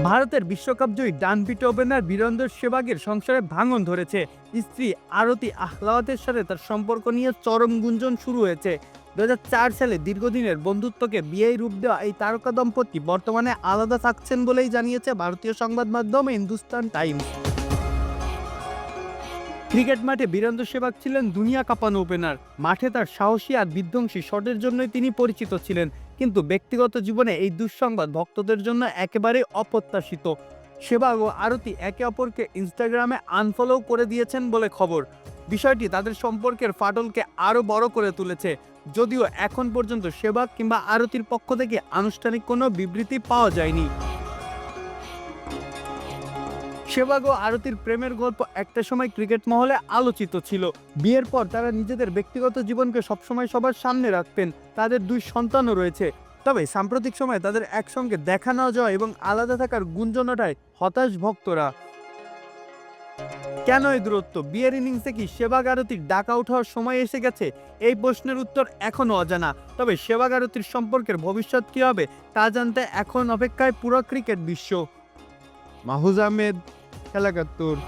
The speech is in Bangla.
ভারতের বিশ্বকাপ জয়ী ডানপিটে ওপেনার বীরেন্দর সেহবাগের সংসারে ভাঙন ধরেছে। স্ত্রী আরতি আহলাওয়াতের সাথে তার সম্পর্ক নিয়ে চরম গুঞ্জন শুরু হয়েছে। 2004 সালে দীর্ঘদিনের বন্ধুত্বকে বিয়ের রূপ দেওয়া এই তারকা দম্পতি বর্তমানে আলাদা থাকছেন বলেই জানিয়েছে ভারতীয় সংবাদ মাধ্যম হিন্দুস্তান টাইমস। ক্রিকেট মাঠে বীরেন্দর সেহবাগ ছিলেন দুনিয়া কাঁপানো ওপেনার। মাঠে তার সাহসী আর বিধ্বংসী শটের জন্যই তিনি পরিচিত ছিলেন, কিন্তু ব্যক্তিগত জীবনে এই দুঃসংবাদ ভক্তদের জন্য একেবারে অপ্রত্যাশিত। সেহবাগ ও আরতি একে অপরকে ইনস্টাগ্রামে আনফলো করে দিয়েছেন বলে খবর। বিষয়টি তাদের সম্পর্কের ফাটলকে আরও বড় করে তুলেছে। যদিও এখন পর্যন্ত সেহবাগ কিংবা আরতির পক্ষ থেকে আনুষ্ঠানিক কোনো বিবৃতি পাওয়া যায়নি। সেহবাগ ও আরতির প্রেমের গল্প একটা সময় ক্রিকেট মহলে আলোচিত ছিল। বিয়ের পর তারা নিজেদের ব্যক্তিগত জীবনকে সবসময় সবার সামনে রাখতেন। তাদের 2 সন্তানও রয়েছে। তবে সাম্প্রতিক সময়ে তাদের একসঙ্গে দেখা না যাওয়া এবং আলাদা থাকার গুঞ্জনটায় হতাশ ভক্তরা। কেন এই দূরত্ব? বিয়ের ইনিংসে কি সেহবাগ আরতির ডাক আউট হওয়ার সময় এসে গেছে? এই প্রশ্নের উত্তর এখনও অজানা। তবে সেহবাগ আরতির সম্পর্কের ভবিষ্যৎ কী হবে তা জানতে এখন অপেক্ষায় পুরো ক্রিকেট বিশ্ব। মাহফুজ আহমেদ, খেলা ৭১।